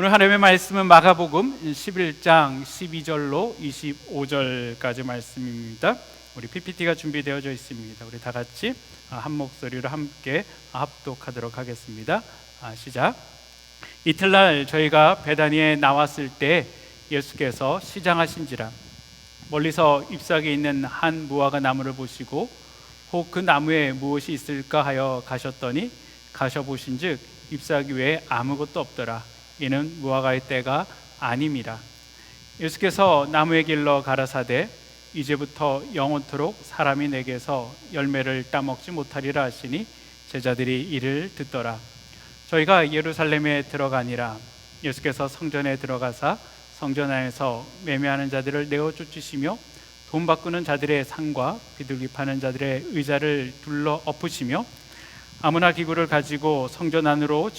오늘 하나님의 말씀은 마가복음 11장 12절로 25절까지 말씀입니다. 우리 PPT가 준비되어져 있습니다. 우리 다 같이 한 목소리로 함께 합독하도록 하겠습니다. 시작. 이틀날 저희가 베다니에 나왔을 때 예수께서 시장하신지라 멀리서 잎사귀에 있는 한 무화과 나무를 보시고 혹 그 나무에 무엇이 있을까 하여 가셨더니 가셔보신즉 잎사귀 외에 아무것도 없더라. 이는 무화과의 때가 아님이라. 예수께서 나무에 길러 가라사대 이제부터 영원토록 사람이 내게서 열매를 따먹지 못하리라 하시니 제자들이 이를 듣더라. 저희가 예루살렘에 들어가니라. 예수께서 성전에 들어가사 성전 안에서 매매하는 자들을 내어 쫓으시며 돈 바꾸는 자들의 상과 비둘기 파는 자들의 의자를 둘러 엎으시며 아무나 기구를 가지고 성전 안으로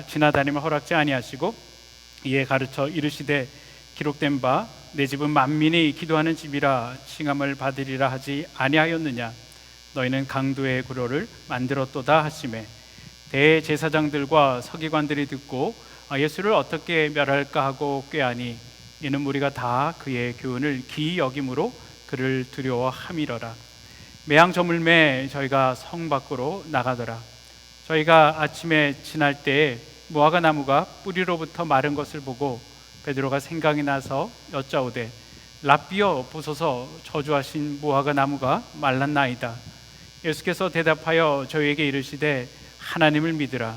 지나다니며 허락지 아니하시고 이에 가르쳐 이르시되 기록된 바 내 집은 만민이 기도하는 집이라 칭함을 받으리라 하지 아니하였느냐. 너희는 강도의 구로를 만들었도다 하시매 대제사장들과 서기관들이 듣고 예수를 어떻게 멸할까 하고 꾀하니 이는 무리가 다 그의 교훈을 기이 여김으로 그를 두려워함이러라. 매양 저물매 저희가 성 밖으로 나가더라. 저희가 아침에 지날 때에 무화과 나무가 뿌리로부터 마른 것을 보고 베드로가 생각이 나서 여짜오되 랍비여 보소서 저주하신 무화과 나무가 말랐나이다. 예수께서 대답하여 저희에게 이르시되 하나님을 믿으라.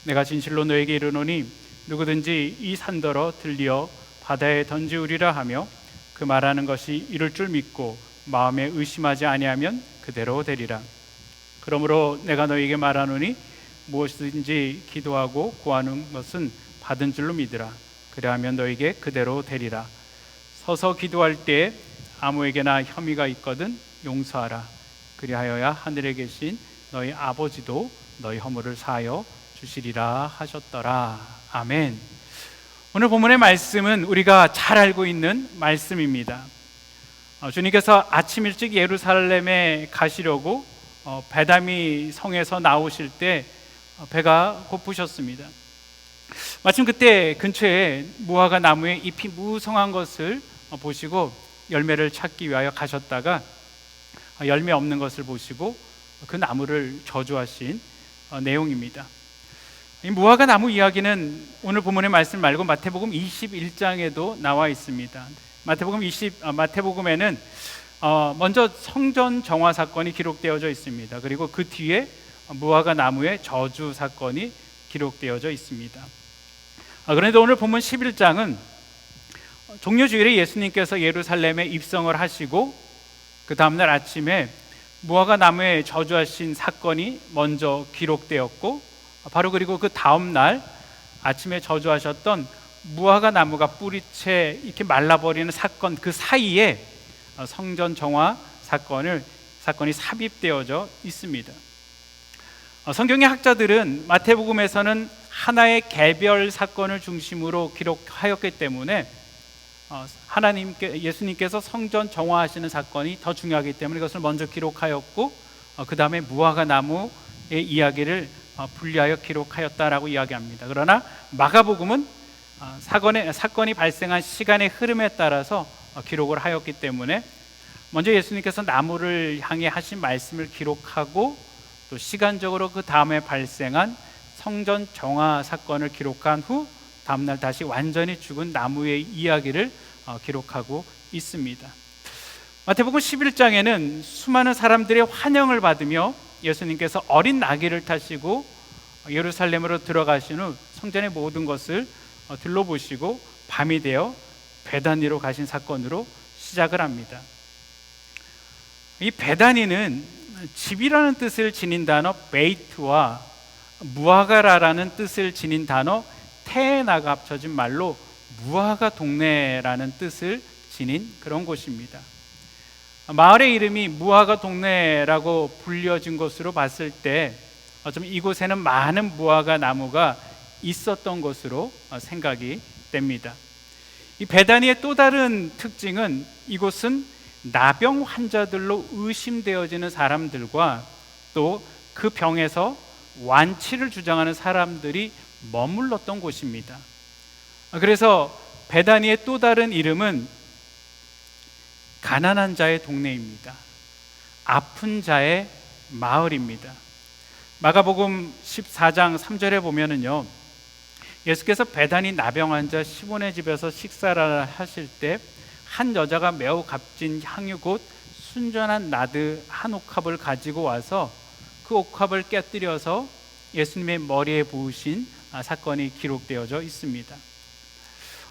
내가 진실로 너에게 이르노니 누구든지 이 산더러 들리어 바다에 던지우리라 하며 그 말하는 것이 이룰 줄 믿고 마음에 의심하지 아니하면 그대로 되리라. 그러므로 내가 너에게 말하노니 무엇이든지 기도하고 구하는 것은 받은 줄로 믿으라. 그리하면 너에게 그대로 되리라. 서서 기도할 때 아무에게나 혐의가 있거든 용서하라. 그리하여야 하늘에 계신 너희 아버지도 너희 허물을 사하여 주시리라 하셨더라. 아멘. 오늘 본문의 말씀은 우리가 잘 알고 있는 말씀입니다. 주님께서 아침 일찍 예루살렘에 가시려고 베다니 성에서 나오실 때 배가 고프셨습니다. 마침 그때 근처에 무화과 나무에 잎이 무성한 것을 보시고 열매를 찾기 위하여 가셨다가 열매 없는 것을 보시고 그 나무를 저주하신 내용입니다. 이 무화과 나무 이야기는 오늘 본문의 말씀 말고 마태복음 21장에도 나와 있습니다. 마태복음에는 먼저 성전 정화 사건이 기록되어져 있습니다. 그리고 그 뒤에 무화과 나무의 저주 사건이 기록되어져 있습니다. 그런데 오늘 본문 11장은 종려주일에 예수님께서 예루살렘에 입성을 하시고 그 다음날 아침에 무화과 나무에 저주하신 사건이 먼저 기록되었고 바로 그리고 그 다음날 아침에 저주하셨던 무화과 나무가 뿌리채 이렇게 말라버리는 사건 그 사이에 성전 정화 사건이 삽입되어져 있습니다. 성경의 학자들은 마태복음에서는 하나의 개별 사건을 중심으로 기록하였기 때문에 예수님께서 성전 정화하시는 사건이 더 중요하기 때문에 이것을 먼저 기록하였고 그 다음에 무화과 나무의 이야기를 분리하여 기록하였다라고 이야기합니다. 그러나 마가복음은 사건이 발생한 시간의 흐름에 따라서 기록을 하였기 때문에 먼저 예수님께서 나무를 향해 하신 말씀을 기록하고 또 시간적으로 그 다음에 발생한 성전 정화 사건을 기록한 후 다음날 다시 완전히 죽은 나무의 이야기를 기록하고 있습니다. 마태복음 11장에는 수많은 사람들의 환영을 받으며 예수님께서 어린 나귀를 타시고 예루살렘으로 들어가신 후 성전의 모든 것을 둘러보시고 밤이 되어 베다니로 가신 사건으로 시작을 합니다. 이 베다니는 집이라는 뜻을 지닌 단어 베이트와 무화과라는 뜻을 지닌 단어 테에나가 합쳐진 말로 무화과 동네라는 뜻을 지닌 그런 곳입니다. 마을의 이름이 무화과 동네라고 불려진 것으로 봤을 때 어쩌면 이곳에는 많은 무화과 나무가 있었던 것으로 생각이 됩니다. 이 베다니의 또 다른 특징은 이곳은 나병 환자들로 의심되어지는 사람들과 또 그 병에서 완치를 주장하는 사람들이 머물렀던 곳입니다. 그래서 베다니의 또 다른 이름은 가난한 자의 동네입니다. 아픈 자의 마을입니다. 마가복음 14장 3절에 보면은요, 예수께서 베다니 나병 환자 시몬의 집에서 식사를 하실 때 한 여자가 매우 값진 향유 곧 순전한 나드 한 옥합을 가지고 와서 그 옥합을 깨뜨려서 예수님의 머리에 부으신 사건이 기록되어져 있습니다.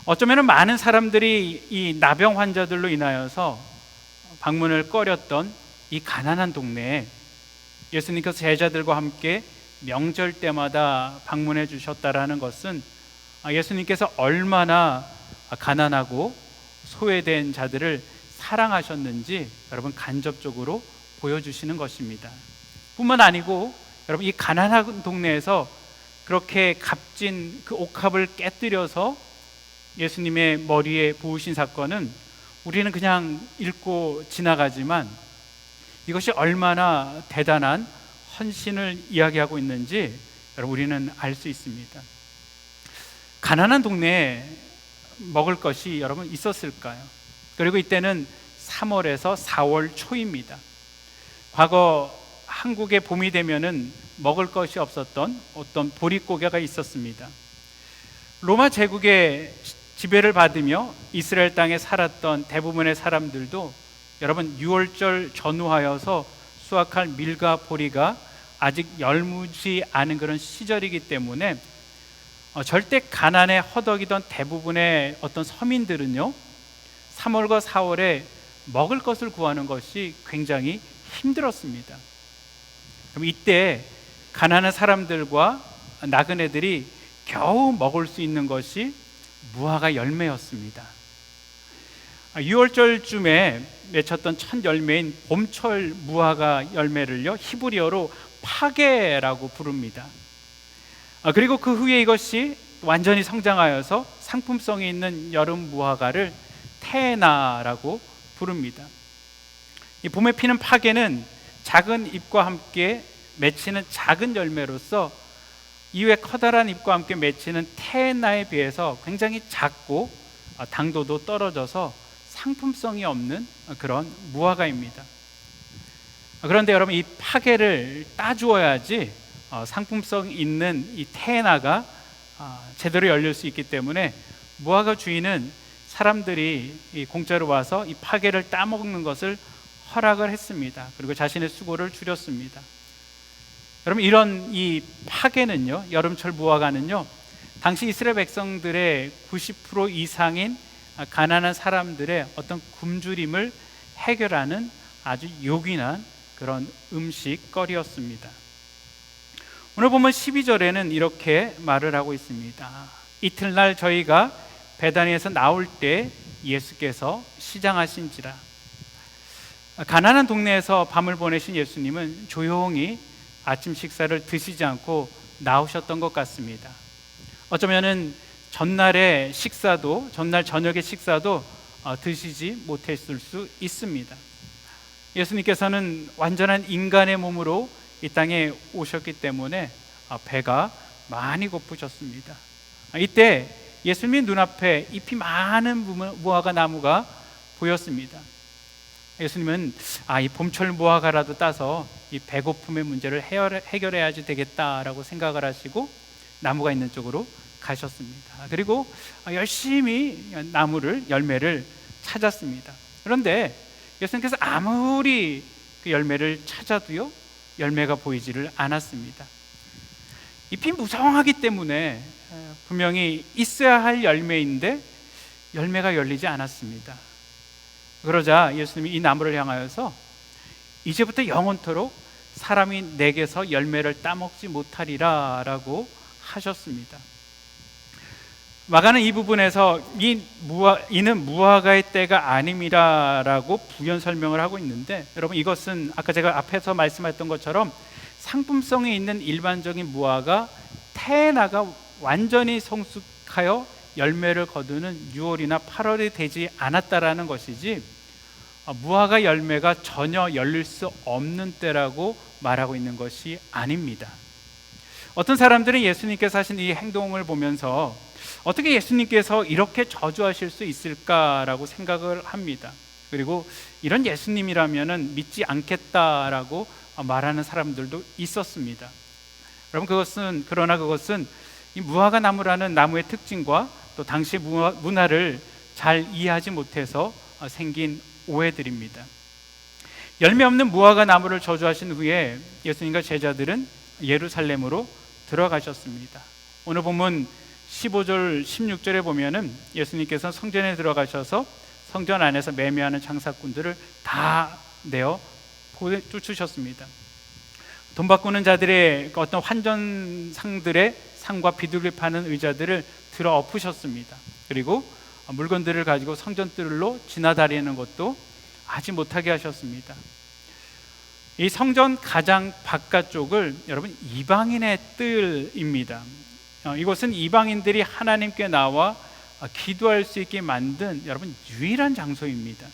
어쩌면 많은 사람들이 이 나병 환자들로 인하여서 방문을 꺼렸던 이 가난한 동네에 예수님께서 제자들과 함께 명절 때마다 방문해 주셨다라는 것은 예수님께서 얼마나 가난하고 소외된 자들을 사랑하셨는지 여러분 간접적으로 보여주시는 것입니다. 뿐만 아니고 여러분, 이 가난한 동네에서 그렇게 값진 그 옥합을 깨뜨려서 예수님의 머리에 부으신 사건은 우리는 그냥 읽고 지나가지만 이것이 얼마나 대단한 헌신을 이야기하고 있는지 여러분, 우리는 알 수 있습니다. 가난한 동네에 먹을 것이 여러분 있었을까요? 그리고 이때는 3월에서 4월 초입니다. 과거 한국의 봄이 되면은 먹을 것이 없었던 어떤 보릿고개가 있었습니다. 로마 제국의 지배를 받으며 이스라엘 땅에 살았던 대부분의 사람들도 여러분 6월절 전후하여서 수확할 밀과 보리가 아직 열무지 않은 그런 시절이기 때문에 절대 가난에 허덕이던 대부분의 어떤 서민들은요, 3월과 4월에 먹을 것을 구하는 것이 굉장히 힘들었습니다. 그럼 이때 가난한 사람들과 나그네들이 겨우 먹을 수 있는 것이 무화과 열매였습니다. 6월절쯤에 맺혔던 첫 열매인 봄철 무화과 열매를요, 히브리어로 파게라고 부릅니다. 그리고 그 후에 이것이 완전히 성장하여서 상품성이 있는 여름 무화과를 테나라고 부릅니다. 이 봄에 피는 파게는 작은 잎과 함께 맺히는 작은 열매로서 이후에 커다란 잎과 함께 맺히는 테나에 비해서 굉장히 작고 당도도 떨어져서 상품성이 없는 그런 무화과입니다. 그런데 여러분, 이 파게를 따주어야지 상품성 있는 이 테나가 제대로 열릴 수 있기 때문에 무화과 주인은 사람들이 공짜로 와서 이 파게를 따먹는 것을 허락을 했습니다. 그리고 자신의 수고를 줄였습니다. 여러분, 이런 이 파게는요, 여름철 무화과는요, 당시 이스라엘 백성들의 90% 이상인 가난한 사람들의 어떤 굶주림을 해결하는 아주 요긴한 그런 음식거리였습니다. 오늘 보면 12절에는 이렇게 말을 하고 있습니다. 이틀날 저희가 베다니에서 나올 때 예수께서 시장하신지라. 가난한 동네에서 밤을 보내신 예수님은 조용히 아침 식사를 드시지 않고 나오셨던 것 같습니다. 어쩌면은 전날 저녁의 식사도 드시지 못했을 수 있습니다. 예수님께서는 완전한 인간의 몸으로 이 땅에 오셨기 때문에 배가 많이 고프셨습니다. 이때 예수님의 눈앞에 잎이 많은 무화과 나무가 보였습니다. 예수님은 이 봄철 무화과라도 따서 이 배고픔의 문제를 해결해야지 되겠다라고 생각을 하시고 나무가 있는 쪽으로 가셨습니다. 그리고 열심히 열매를 찾았습니다. 그런데 예수님께서 아무리 그 열매를 찾아도요, 열매가 보이지를 않았습니다. 잎이 무성하기 때문에 분명히 있어야 할 열매인데 열매가 열리지 않았습니다. 그러자 예수님이 이 나무를 향하여서 이제부터 영원토록 사람이 내게서 열매를 따먹지 못하리라 라고 하셨습니다. 마가는 이 부분에서 이는 무화과의 때가 아님이라라고 부연 설명을 하고 있는데, 여러분, 이것은 아까 제가 앞에서 말씀했던 것처럼 상품성이 있는 일반적인 무화과 테나가 완전히 성숙하여 열매를 거두는 6월이나 8월이 되지 않았다라는 것이지, 무화과 열매가 전혀 열릴 수 없는 때라고 말하고 있는 것이 아닙니다. 어떤 사람들은 예수님께서 하신 이 행동을 보면서 어떻게 예수님께서 이렇게 저주하실 수 있을까라고 생각을 합니다. 그리고 이런 예수님이라면은 믿지 않겠다라고 말하는 사람들도 있었습니다. 여러분, 그러나 그것은 이 무화과 나무라는 나무의 특징과 또 당시 문화를 잘 이해하지 못해서 생긴 오해들입니다. 열매 없는 무화과 나무를 저주하신 후에 예수님과 제자들은 예루살렘으로 들어가셨습니다. 오늘 본문 15절 16절에 보면은 예수님께서 성전에 들어가셔서 성전 안에서 매매하는 장사꾼들을 다 내어 쫓으셨습니다. 돈 바꾸는 자들의 어떤 환전상들의 상과 비둘기 파는 의자들을 들어 엎으셨습니다. 그리고 물건들을 가지고 성전뜰로 지나다니는 것도 하지 못하게 하셨습니다. 이 성전 가장 바깥쪽을 여러분 이방인의 뜰입니다. 이곳은 이방인들이 하나님께 나와 기도할 수 있게 만든 여러분 유일한 장소입니다.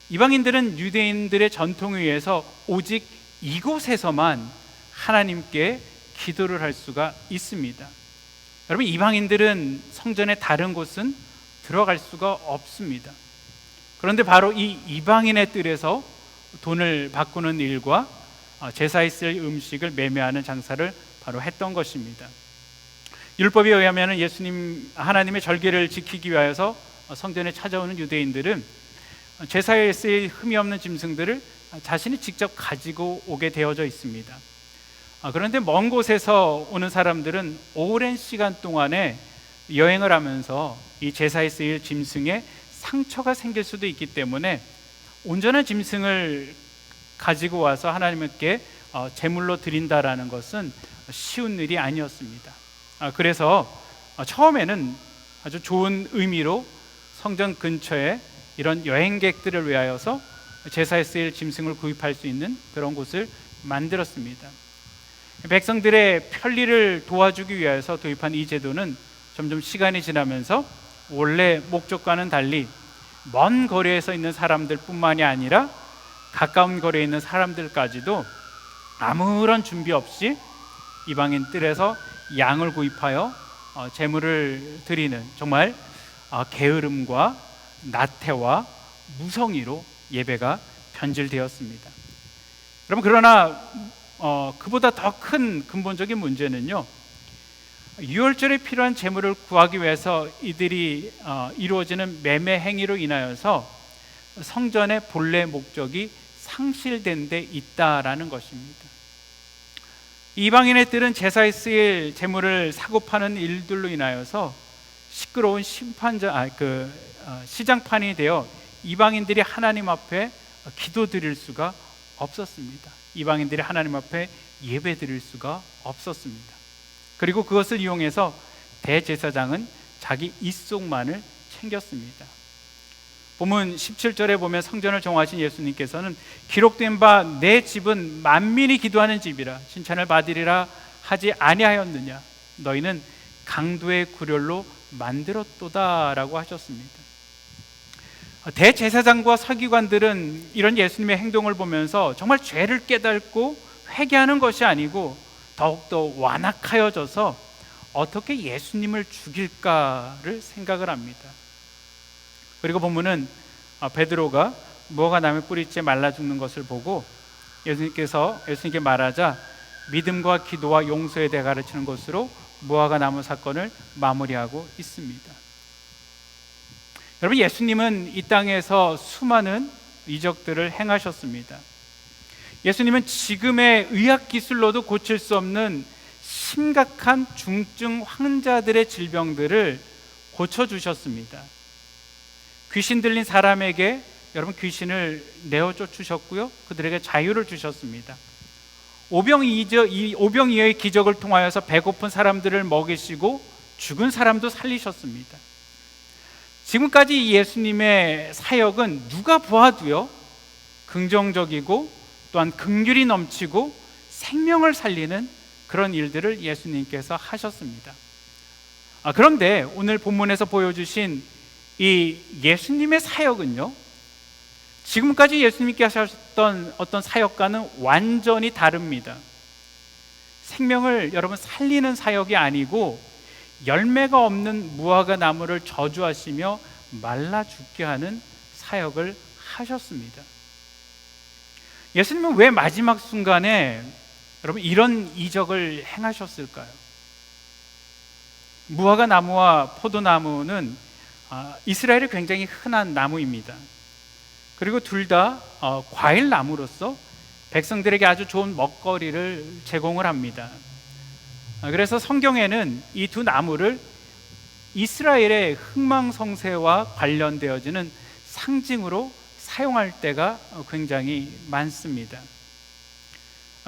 이방인들은 유대인들의 전통에 의해서 오직 이곳에서만 하나님께 기도를 할 수가 있습니다. 여러분, 이방인들은 성전의 다른 곳은 들어갈 수가 없습니다. 그런데 바로 이 이방인의 뜰에서 돈을 바꾸는 일과 제사에 쓸 음식을 매매하는 장사를 바로 했던 것입니다. 율법에 의하면 하나님의 절기를 지키기 위하여서 성전에 찾아오는 유대인들은 제사에 쓸 흠이 없는 짐승들을 자신이 직접 가지고 오게 되어져 있습니다. 그런데 먼 곳에서 오는 사람들은 오랜 시간 동안에 여행을 하면서 이 제사에 쓰일 짐승에 상처가 생길 수도 있기 때문에 온전한 짐승을 가지고 와서 하나님께 제물로 드린다라는 것은 쉬운 일이 아니었습니다. 그래서 처음에는 아주 좋은 의미로 성전 근처에 이런 여행객들을 위하여서 제사에 쓰일 짐승을 구입할 수 있는 그런 곳을 만들었습니다. 백성들의 편리를 도와주기 위해서 도입한 이 제도는 점점 시간이 지나면서 원래 목적과는 달리 먼 거리에서 있는 사람들 뿐만이 아니라 가까운 거리에 있는 사람들까지도 아무런 준비 없이 이방인 뜰에서 양을 구입하여 제물을 드리는 정말 게으름과 나태와 무성의로 예배가 변질되었습니다. 여러분, 그러나 그보다 더 큰 근본적인 문제는요, 유월절에 필요한 제물을 구하기 위해서 이들이 이루어지는 매매 행위로 인하여서 성전의 본래 목적이 상실된 데 있다라는 것입니다. 이방인의 뜰은 제사에 쓰일 제물을 사고 파는 일들로 인하여서 시끄러운 시장판이 되어 이방인들이 하나님 앞에 기도 드릴 수가 없었습니다. 이방인들이 하나님 앞에 예배 드릴 수가 없었습니다. 그리고 그것을 이용해서 대제사장은 자기 입속만을 챙겼습니다. 본문 17절에 보면 성전을 정하신 예수님께서는 기록된 바 내 집은 만민이 기도하는 집이라 칭찬을 받으리라 하지 아니하였느냐, 너희는 강도의 굴혈로 만들었도다라고 하셨습니다. 대제사장과 서기관들은 이런 예수님의 행동을 보면서 정말 죄를 깨닫고 회개하는 것이 아니고 더욱더 완악하여져서 어떻게 예수님을 죽일까를 생각을 합니다. 그리고 본문은 베드로가 무화과 나무 뿌리째 말라 죽는 것을 보고 예수님께 말하자 믿음과 기도와 용서에 대해 가르치는 것으로 무화과 나무 사건을 마무리하고 있습니다. 여러분, 예수님은 이 땅에서 수많은 이적들을 행하셨습니다. 예수님은 지금의 의학 기술로도 고칠 수 없는 심각한 중증 환자들의 질병들을 고쳐주셨습니다. 귀신 들린 사람에게 여러분 귀신을 내어 쫓으셨고요, 그들에게 자유를 주셨습니다. 오병이어의 기적을 통하여서 배고픈 사람들을 먹이시고 죽은 사람도 살리셨습니다. 지금까지 예수님의 사역은 누가 보아도요 긍정적이고 또한 긍휼이 넘치고 생명을 살리는 그런 일들을 예수님께서 하셨습니다. 그런데 오늘 본문에서 보여주신 이 예수님의 사역은요, 지금까지 예수님께 하셨던 어떤 사역과는 완전히 다릅니다. 생명을 여러분 살리는 사역이 아니고 열매가 없는 무화과 나무를 저주하시며 말라 죽게 하는 사역을 하셨습니다. 예수님은 왜 마지막 순간에 여러분 이런 이적을 행하셨을까요? 무화과 나무와 포도나무는 이스라엘에 굉장히 흔한 나무입니다. 그리고 둘 다 과일 나무로서 백성들에게 아주 좋은 먹거리를 제공을 합니다. 그래서 성경에는 이 두 나무를 이스라엘의 흥망성쇠와 관련되어지는 상징으로 사용할 때가 굉장히 많습니다.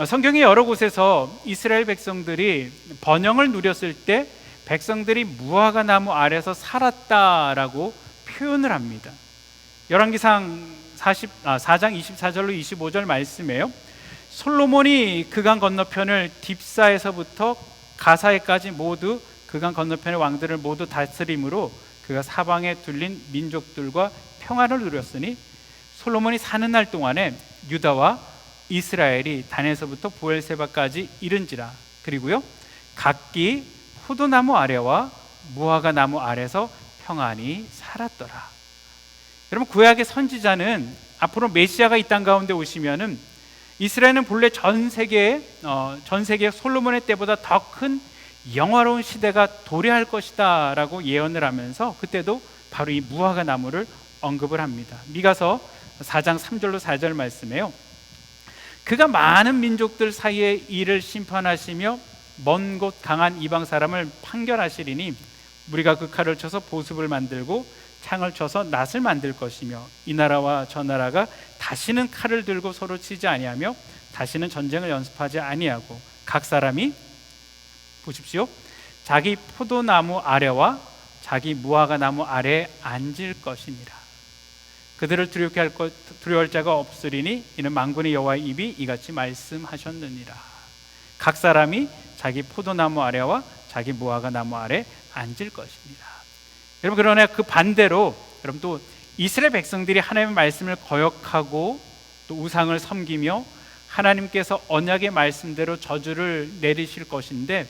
성경의 여러 곳에서 이스라엘 백성들이 번영을 누렸을 때 백성들이 무화과 나무 아래서 살았다라고 표현을 합니다. 열왕기상 4장 24절로 25절 말씀이에요. 솔로몬이 그강 건너편을 딥사에서부터 가사에까지 모두 그강 건너편의 왕들을 모두 다스림으로 그가 사방에 둘린 민족들과 평화를 누렸으니 솔로몬이 사는 날 동안에 유다와 이스라엘이 단에서부터 부엘세바까지 이른지라. 그리고요 각기 포도나무 아래와 무화과 나무 아래서 평안히 살았더라. 여러분 구약의 선지자는 앞으로 메시아가 이 땅 가운데 오시면은 이스라엘은 본래 전 세계 솔로몬의 때보다 더 큰 영화로운 시대가 도래할 것이다 라고 예언을 하면서 그때도 바로 이 무화과 나무를 언급을 합니다. 미가서 4장 3절로 4절 말씀에요. 그가 많은 민족들 사이에 이를 심판하시며 먼 곳 강한 이방 사람을 판결하시리니 우리가 그 칼을 쳐서 보습을 만들고 창을 쳐서 낫을 만들 것이며 이 나라와 저 나라가 다시는 칼을 들고 서로 치지 아니하며 다시는 전쟁을 연습하지 아니하고 각 사람이 보십시오 자기 포도나무 아래와 자기 무화과 나무 아래에 앉을 것이니라. 그들을 두려워할 자가 없으리니 이는 만군의 여호와의 입이 이같이 말씀하셨느니라. 각 사람이 자기 포도나무 아래와 자기 무화과 나무 아래 앉을 것입니다. 여러분 그러나 그 반대로 여러분 또 이스라엘 백성들이 하나님의 말씀을 거역하고 또 우상을 섬기며 하나님께서 언약의 말씀대로 저주를 내리실 것인데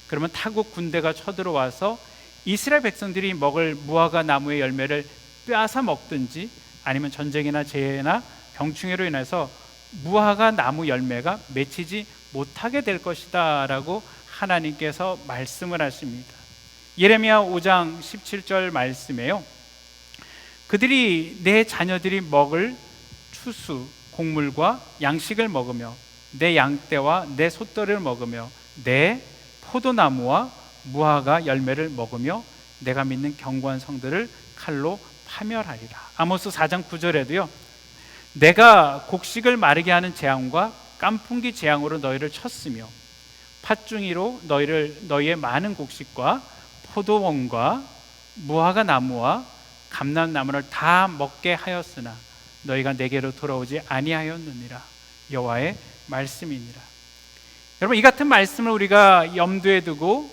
그러면 타국 군대가 쳐들어와서 이스라엘 백성들이 먹을 무화과 나무의 열매를 빼앗아 먹든지 아니면 전쟁이나 재해나 병충해로 인해서 무화과 나무 열매가 맺히지 못하게 될 것이다 라고 하나님께서 말씀을 하십니다. 예레미야 5장 17절 말씀에요. 그들이 내 자녀들이 먹을 추수 곡물과 양식을 먹으며 내 양떼와 내 솥더리를 먹으며 내 포도나무와 무화과 열매를 먹으며 내가 믿는 견고한 성들을 칼로 파멸하리라. 아모스 4장 9절에도요. 내가 곡식을 마르게 하는 재앙과 깐풍기 재앙으로 너희를 쳤으며 팥중이로 너희의 많은 곡식과 포도원과 무화과 나무와 감람나무를 다 먹게 하였으나 너희가 내게로 돌아오지 아니하였느니라. 여호와의 말씀이니라. 여러분 이 같은 말씀을 우리가 염두에 두고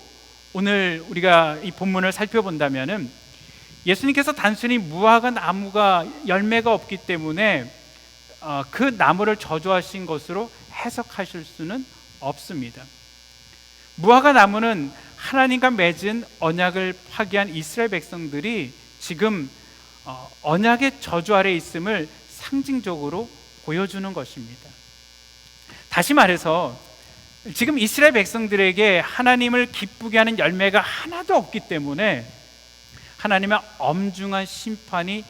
오늘 우리가 이 본문을 살펴본다면은 예수님께서 단순히 무화과 나무가 열매가 없기 때문에 그 나무를 저주하신 것으로 해석하실 수는 없습니다. 무화과 나무는 하나님과 맺은 언약을 파기한 이스라엘 백성들이 지금 언약의 저주 아래 있음을 상징적으로 보여주는 것입니다. 다시 말해서 지금 이스라엘 백성들에게 하나님을 기쁘게 하는 열매가 하나도 없기 때문에 하나님의 엄중한 심판이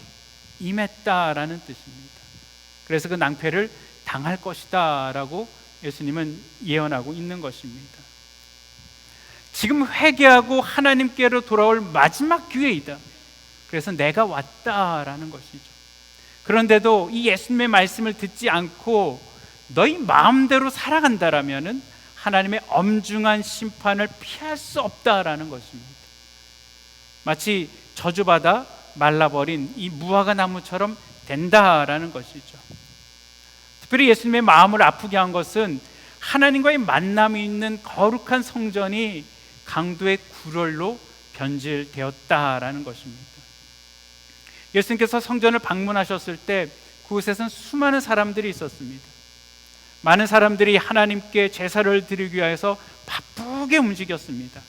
임했다라는 뜻입니다. 그래서 그 낭패를 당할 것이다 라고 예수님은 예언하고 있는 것입니다. 지금 회개하고 하나님께로 돌아올 마지막 기회이다. 그래서 내가 왔다라는 것이죠. 그런데도 이 예수님의 말씀을 듣지 않고 너희 마음대로 살아간다라면은 하나님의 엄중한 심판을 피할 수 없다라는 것입니다. 마치 저주받아 말라버린 이 무화과 나무처럼 된다라는 것이죠. 특별히 예수님의 마음을 아프게 한 것은 하나님과의 만남이 있는 거룩한 성전이 강도의 굴혈로 변질되었다라는 것입니다. 예수님께서 성전을 방문하셨을 때 그곳에선 수많은 사람들이 있었습니다. 많은 사람들이 하나님께 제사를 드리기 위해서 바쁘게 움직였습니다.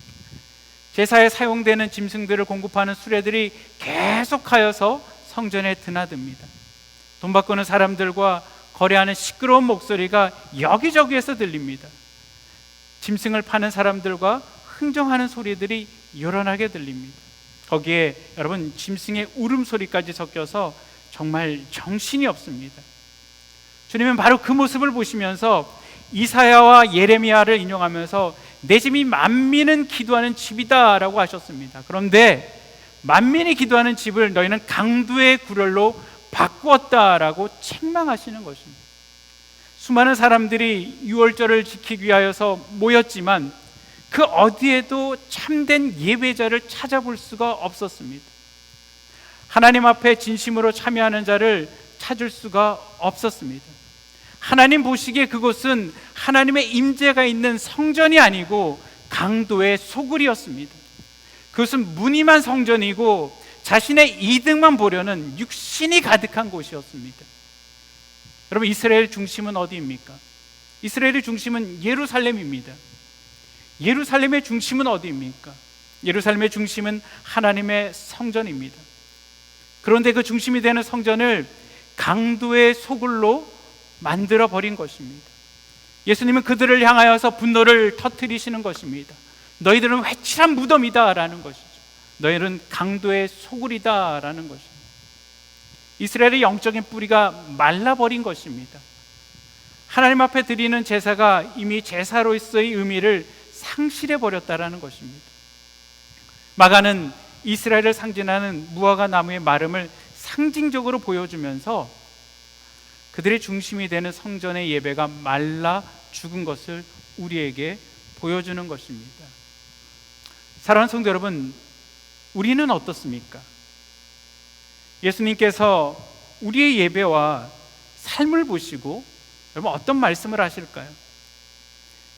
제사에 사용되는 짐승들을 공급하는 수레들이 계속하여서 성전에 드나듭니다. 돈 바꾸는 사람들과 거래하는 시끄러운 목소리가 여기저기에서 들립니다. 짐승을 파는 사람들과 흥정하는 소리들이 요란하게 들립니다. 거기에 여러분, 짐승의 울음소리까지 섞여서 정말 정신이 없습니다. 주님은 바로 그 모습을 보시면서 이사야와 예레미야를 인용하면서 내 집이 만민은 기도하는 집이다 라고 하셨습니다. 그런데 만민이 기도하는 집을 너희는 강도의 굴혈로 바꾸었다라고 책망하시는 것입니다. 수많은 사람들이 유월절을 지키기 위하여서 모였지만 그 어디에도 참된 예배자를 찾아볼 수가 없었습니다. 하나님 앞에 진심으로 참여하는 자를 찾을 수가 없었습니다. 하나님 보시기에 그곳은 하나님의 임재가 있는 성전이 아니고 강도의 소굴이었습니다. 그것은 무늬만 성전이고 자신의 이득만 보려는 육신이 가득한 곳이었습니다. 여러분, 이스라엘 중심은 어디입니까? 이스라엘의 중심은 예루살렘입니다. 예루살렘의 중심은 어디입니까? 예루살렘의 중심은 하나님의 성전입니다. 그런데 그 중심이 되는 성전을 강도의 소굴로 만들어 버린 것입니다. 예수님은 그들을 향하여서 분노를 터뜨리시는 것입니다. 너희들은 회칠한 무덤이다 라는 것이죠. 너희는 강도의 소굴이다 라는 것입니다. 이스라엘의 영적인 뿌리가 말라버린 것입니다. 하나님 앞에 드리는 제사가 이미 제사로서의 의미를 상실해 버렸다라는 것입니다. 마가는 이스라엘을 상징하는 무화과 나무의 마름을 상징적으로 보여주면서 그들의 중심이 되는 성전의 예배가 말라 죽은 것을 우리에게 보여주는 것입니다. 사랑하는 성도 여러분, 우리는 어떻습니까? 예수님께서 우리의 예배와 삶을 보시고 여러분 어떤 말씀을 하실까요?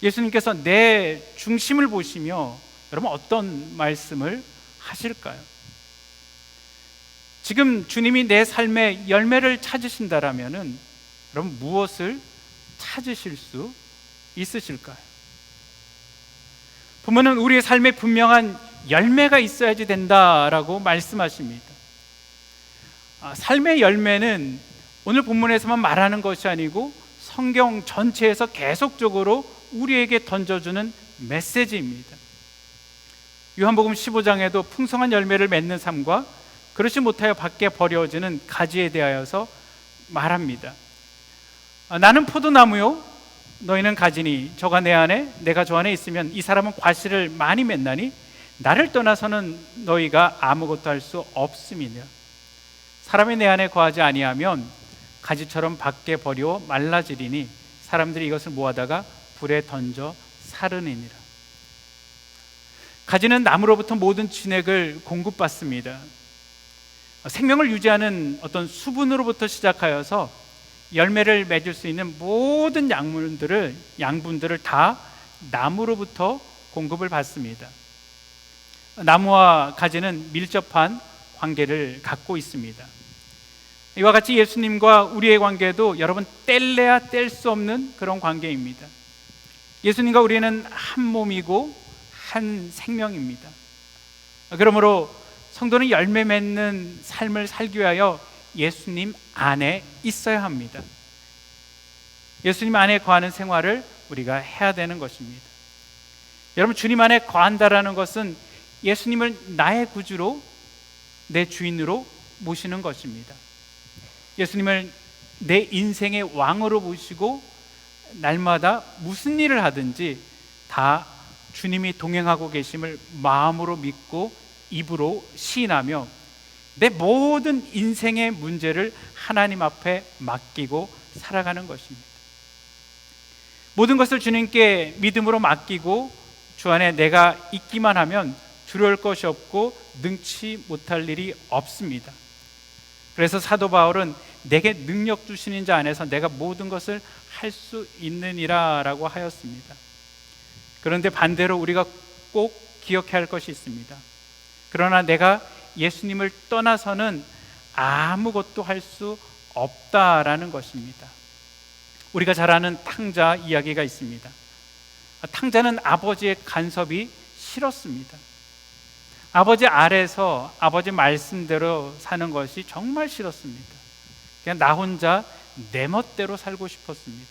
예수님께서 내 중심을 보시며 여러분 어떤 말씀을 하실까요? 지금 주님이 내 삶의 열매를 찾으신다라면은 여러분 무엇을 찾으실 수 있으실까요? 부모는 우리의 삶에 분명한 열매가 있어야지 된다라고 말씀하십니다. 삶의 열매는 오늘 본문에서만 말하는 것이 아니고 성경 전체에서 계속적으로 우리에게 던져주는 메시지입니다. 요한복음 15장에도 풍성한 열매를 맺는 삶과 그렇지 못하여 밖에 버려지는 가지에 대하여서 말합니다. 나는 포도나무요 너희는 가지니 저가 내 안에 내가 저 안에 있으면 이 사람은 과실을 많이 맺나니 나를 떠나서는 너희가 아무것도 할 수 없음이니라. 사람이 내 안에 거하지 아니하면 가지처럼 밖에 버려 말라지리니 사람들이 이것을 모아다가 불에 던져 사르느니라. 가지는 나무로부터 모든 진액을 공급받습니다. 생명을 유지하는 어떤 수분으로부터 시작하여서 열매를 맺을 수 있는 모든 양분들을 다 나무로부터 공급을 받습니다. 나무와 가지는 밀접한 관계를 갖고 있습니다. 이와 같이 예수님과 우리의 관계도 여러분 뗄래야 뗄 수 없는 그런 관계입니다. 예수님과 우리는 한 몸이고 한 생명입니다. 그러므로 성도는 열매 맺는 삶을 살기 위하여 예수님 안에 있어야 합니다. 예수님 안에 거하는 생활을 우리가 해야 되는 것입니다. 여러분, 주님 안에 거한다라는 것은 예수님을 나의 구주로 내 주인으로 모시는 것입니다. 예수님을 내 인생의 왕으로 모시고 날마다 무슨 일을 하든지 다 주님이 동행하고 계심을 마음으로 믿고 입으로 시인하며 내 모든 인생의 문제를 하나님 앞에 맡기고 살아가는 것입니다. 모든 것을 주님께 믿음으로 맡기고 주 안에 내가 있기만 하면 두려울 것이 없고 능치 못할 일이 없습니다. 그래서 사도 바울은 내게 능력 주시는 자 안에서 내가 모든 것을 할 수 있느니라 라고 하였습니다. 그런데 반대로 우리가 꼭 기억해야 할 것이 있습니다. 그러나 내가 예수님을 떠나서는 아무것도 할 수 없다라는 것입니다. 우리가 잘 아는 탕자 이야기가 있습니다. 탕자는 아버지의 간섭이 싫었습니다. 아버지 아래서 아버지 말씀대로 사는 것이 정말 싫었습니다. 그냥 나 혼자 내 멋대로 살고 싶었습니다.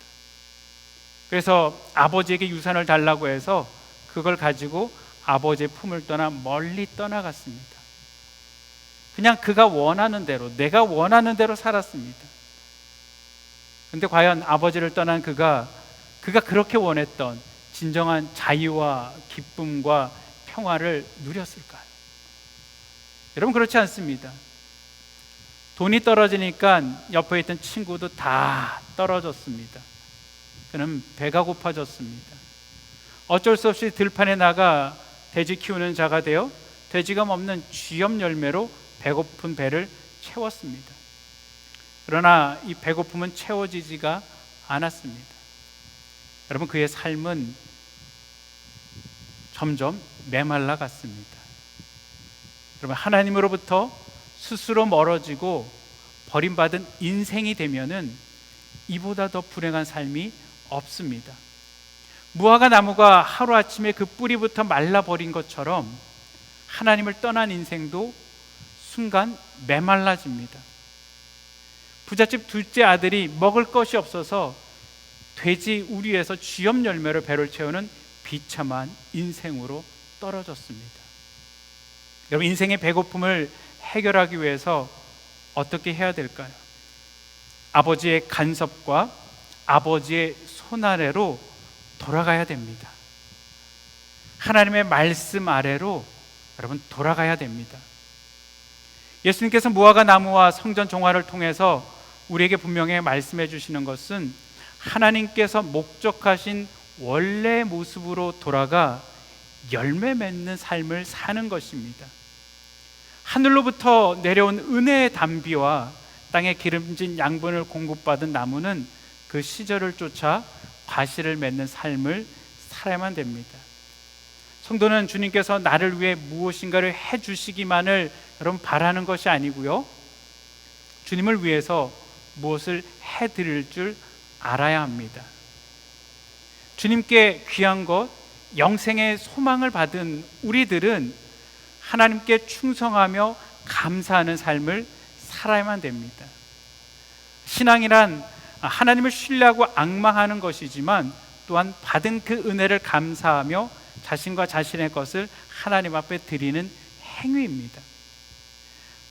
그래서 아버지에게 유산을 달라고 해서 그걸 가지고 아버지의 품을 떠나 멀리 떠나갔습니다. 그냥 그가 원하는 대로, 내가 원하는 대로 살았습니다. 근데 과연 아버지를 떠난 그가 그렇게 원했던 진정한 자유와 기쁨과 평화를 누렸을까요? 여러분, 그렇지 않습니다. 돈이 떨어지니까 옆에 있던 친구도 다 떨어졌습니다. 그는 배가 고파졌습니다. 어쩔 수 없이 들판에 나가 돼지 키우는 자가 되어 돼지가 먹는 쥐염 열매로 배고픈 배를 채웠습니다. 그러나 이 배고픔은 채워지지가 않았습니다. 여러분, 그의 삶은 점점 메말라 갔습니다. 여러분, 하나님으로부터 스스로 멀어지고 버림받은 인생이 되면은 이보다 더 불행한 삶이 없습니다. 무화과 나무가 하루아침에 그 뿌리부터 말라버린 것처럼 하나님을 떠난 인생도 순간 메말라집니다. 부잣집 둘째 아들이 먹을 것이 없어서 돼지 우리에서 쥐염 열매로 배를 채우는 비참한 인생으로 떨어졌습니다. 여러분, 인생의 배고픔을 해결하기 위해서 어떻게 해야 될까요? 아버지의 간섭과 아버지의 손아래로 돌아가야 됩니다. 하나님의 말씀 아래로 여러분 돌아가야 됩니다. 예수님께서 무화과 나무와 성전 종화를 통해서 우리에게 분명히 말씀해 주시는 것은 하나님께서 목적하신 원래의 모습으로 돌아가 열매 맺는 삶을 사는 것입니다. 하늘로부터 내려온 은혜의 담비와 땅에 기름진 양분을 공급받은 나무는 그 시절을 쫓아 과실을 맺는 삶을 살아야만 됩니다. 성도는 주님께서 나를 위해 무엇인가를 해주시기만을 여러분 바라는 것이 아니고요, 주님을 위해서 무엇을 해드릴 줄 알아야 합니다. 주님께 귀한 것, 영생의 소망을 받은 우리들은 하나님께 충성하며 감사하는 삶을 살아야만 됩니다. 신앙이란 하나님을 신뢰하고 앙망하는 것이지만 또한 받은 그 은혜를 감사하며 자신과 자신의 것을 하나님 앞에 드리는 행위입니다.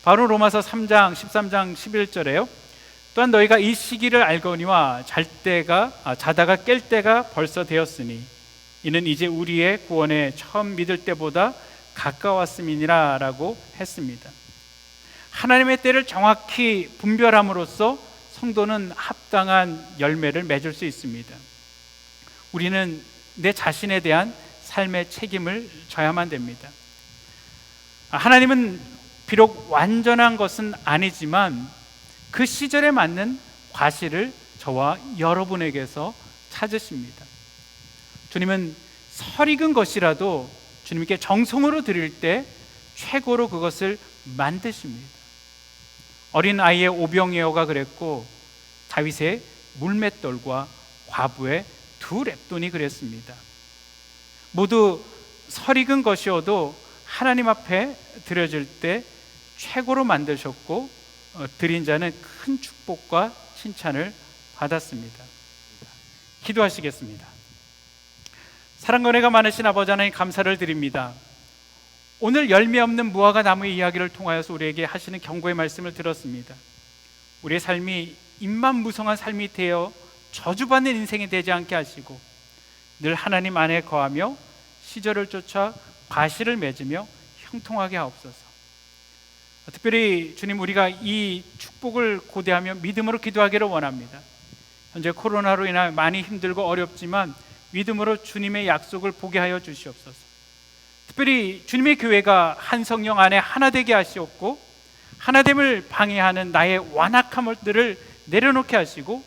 바로 로마서 3장 13장 11절에요. 또한 너희가 이 시기를 알거니와 자다가 깰 때가 벌써 되었으니 이는 이제 우리의 구원에 처음 믿을 때보다 가까웠음이니라 라고 했습니다. 하나님의 때를 정확히 분별함으로써 성도는 합당한 열매를 맺을 수 있습니다. 우리는 내 자신에 대한 삶의 책임을 져야만 됩니다. 하나님은 비록 완전한 것은 아니지만 그 시절에 맞는 과실을 저와 여러분에게서 찾으십니다. 주님은 설익은 것이라도 주님께 정성으로 드릴 때 최고로 그것을 만드십니다. 어린 아이의 오병이어가 그랬고 다윗의 물맷돌과 과부의 두 랩돈이 그랬습니다. 모두 설익은 것이어도 하나님 앞에 드려질 때 최고로 만드셨고 드린 자는 큰 축복과 칭찬을 받았습니다. 기도하시겠습니다. 사랑과 은혜가 많으신 아버지 하나님, 감사를 드립니다. 오늘 열매 없는 무화과 나무의 이야기를 통하여서 우리에게 하시는 경고의 말씀을 들었습니다. 우리의 삶이 입만무성한 삶이 되어 저주받는 인생이 되지 않게 하시고 늘 하나님 안에 거하며 시절을 쫓아 과실을 맺으며 형통하게 하옵소서. 특별히 주님, 우리가 이 축복을 고대하며 믿음으로 기도하기를 원합니다. 현재 코로나로 인해 많이 힘들고 어렵지만 믿음으로 주님의 약속을 보게 하여 주시옵소서. 특별히 주님의 교회가 한 성령 안에 하나 되게 하시옵고 하나됨을 방해하는 나의 완악함들을 내려놓게 하시고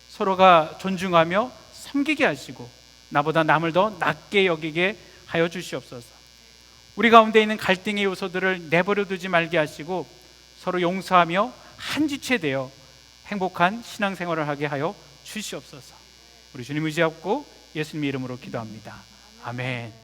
서로가 존중하며 섬기게 하시고 나보다 남을 더 낮게 여기게 하여 주시옵소서. 우리 가운데 있는 갈등의 요소들을 내버려 두지 말게 하시고 서로 용서하며 한 지체 되어 행복한 신앙생활을 하게 하여 주시옵소서. 우리 주님 의지하고 예수님 이름으로 기도합니다. 아멘.